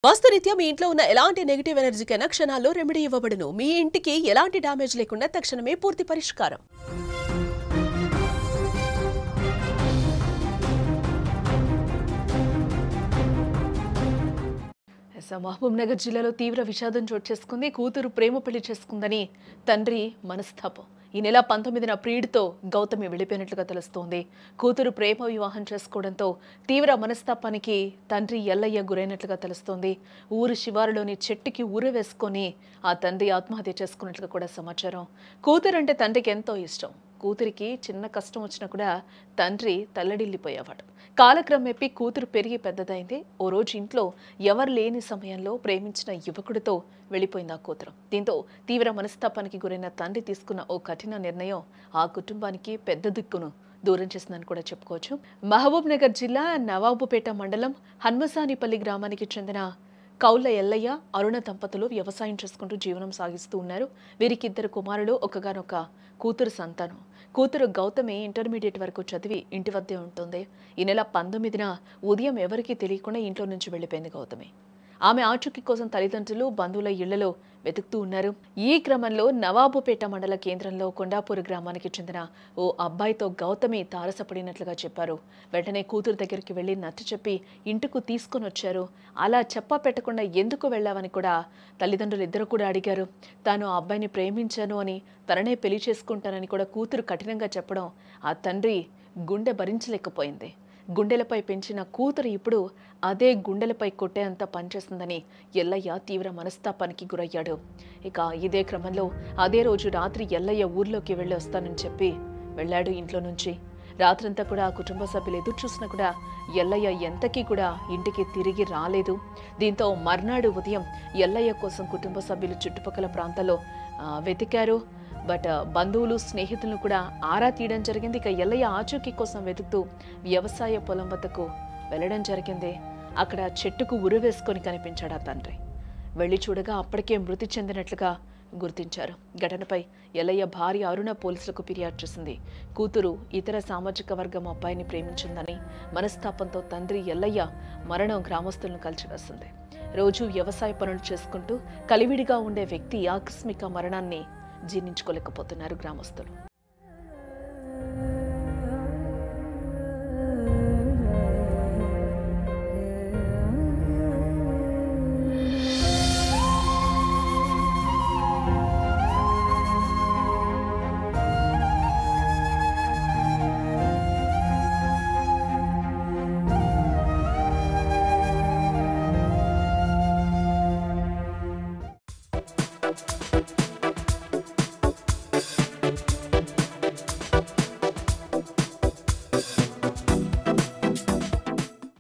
వాస్తురీత్యా మీ ఇంట్లో ఉన్న ఎలాంటి నెగటివ్ ఎనర్జీకైనా క్షణాల్లో రెమెడీ ఇవ్వబడును. మీ ఇంటికి ఎలాంటి డ్యామేజ్ లేకుండా తక్షణమే పూర్తి పరిష్కారం. మహబూబ్ నగర్ జిల్లాలో తీవ్ర విషాదం చోటు చేసుకుంది. కూతురు ప్రేమ పెళ్లి చేసుకుందని తండ్రి మనస్తాపం. ఈ నెల 19న ప్రియుడితో గౌతమి వెళ్లిపోయినట్లుగా తెలుస్తోంది. కూతురు ప్రేమ వివాహం చేసుకోవడంతో తీవ్ర మనస్తాపానికి తండ్రి ఎల్లయ్య గురైనట్లుగా తెలుస్తోంది. ఊరు శివారులోని చెట్టుకి ఊరు వేసుకొని ఆ తండ్రి ఆత్మహత్య చేసుకున్నట్లుగా కూడా సమాచారం. కూతురు అంటే తండ్రికి ఎంతో ఇష్టం. కూతురికి చిన్న కష్టం వచ్చినా కూడా తండ్రి తల్లడిల్లిపోయేవాడు. కాలక్రమేపీ కూతురు పెరిగి పెద్దదైంది. ఓ రోజు ఇంట్లో ఎవరు లేని సమయంలో ప్రేమించిన యువకుడితో వెళ్ళిపోయింది ఆ కూతురు. దీంతో తీవ్ర మనస్తాపానికి గురైన తండ్రి తీసుకున్న ఓ కఠిన నిర్ణయం ఆ కుటుంబానికి పెద్ద దిక్కును దూరం చేసిందని కూడా చెప్పుకోవచ్చు. మహబూబ్ నగర్ జిల్లా నవాబుపేట మండలం హన్మసానిపల్లి గ్రామానికి చెందిన కౌళ్ళ ఎల్లయ్య, అరుణ దంపతులు వ్యవసాయం చేసుకుంటూ జీవనం సాగిస్తూ ఉన్నారు. వీరికి 2 కుమారులు, ఒకగానొక కూతురు సంతానం. కూతురు గౌతమి ఇంటర్మీడియట్ వరకు చదివి ఇంటి వద్దే ఉంటుంది. ఈ నెల 19న ఉదయం ఎవరికీ తెలియకుండా ఇంట్లో నుంచి వెళ్లిపోయింది గౌతమి. ఆమె ఆచూకీ కోసం తల్లిదండ్రులు, బంధువుల ఇళ్లలో వెతుకుతూ ఉన్నారు. ఈ క్రమంలో నవాబుపేట మండల కేంద్రంలో కొండాపూర్ గ్రామానికి చెందిన ఓ అబ్బాయితో గౌతమి తారసపడినట్లుగా చెప్పారు. వెంటనే కూతురు దగ్గరికి వెళ్లి నచ్చ చెప్పి ఇంటికి తీసుకొని వచ్చారు. అలా చెప్పా పెట్టకుండా ఎందుకు వెళ్ళావని కూడా తల్లిదండ్రులు ఇద్దరు కూడా అడిగారు. తాను ఆ అబ్బాయిని ప్రేమించాను అని, తననే పెళ్లి చేసుకుంటానని కూడా కూతురు కఠినంగా చెప్పడం ఆ తండ్రి గుండె భరించలేకపోయింది. గుండెలపై పెంచిన కూతురు ఇప్పుడు అదే గుండెలపై కొట్టేంత పనిచేస్తుందని ఎల్లయ్య తీవ్ర మనస్తాపానికి గురయ్యాడు. ఇక ఇదే క్రమంలో అదే రోజు రాత్రి ఎల్లయ్య ఊర్లోకి వెళ్ళి వస్తానని చెప్పి వెళ్ళాడు ఇంట్లో నుంచి. రాత్రంతా కూడా ఆ కుటుంబ సభ్యులు ఎదురు చూసినా కూడా ఎల్లయ్య ఎంతకీ కూడా ఇంటికి తిరిగి రాలేదు. దీంతో మర్నాడు ఉదయం ఎల్లయ్య కోసం కుటుంబ సభ్యులు చుట్టుపక్కల ప్రాంతాల్లో వెతికారు. బట్ బంధువులు, స్నేహితులను కూడా ఆరా తీయడం జరిగింది. ఇక ఎల్లయ్య ఆచూకీ కోసం వెతుకుతూ వ్యవసాయ పొలం వద్దకు వెళ్ళడం జరిగింది. అక్కడ చెట్టుకు ఉరివేసుకొని కనిపించాడు ఆ తండ్రి. వెళ్ళి చూడగా అప్పటికే మృతి చెందినట్లుగా గుర్తించారు. ఘటనపై ఎల్లయ్య భార్య అరుణ పోలీసులకు ఫిర్యాదు చేసింది. కూతురు ఇతర సామాజిక వర్గం అబ్బాయిని ప్రేమించిందని మనస్తాపంతో తండ్రి ఎల్లయ్య మరణం గ్రామస్తులను కలిచివేసింది. రోజు వ్యవసాయ పనులు చేసుకుంటూ కలివిడిగా ఉండే వ్యక్తి ఆకస్మిక మరణాన్ని జీర్ణించుకోలేకపోతున్నారు గ్రామస్తులు.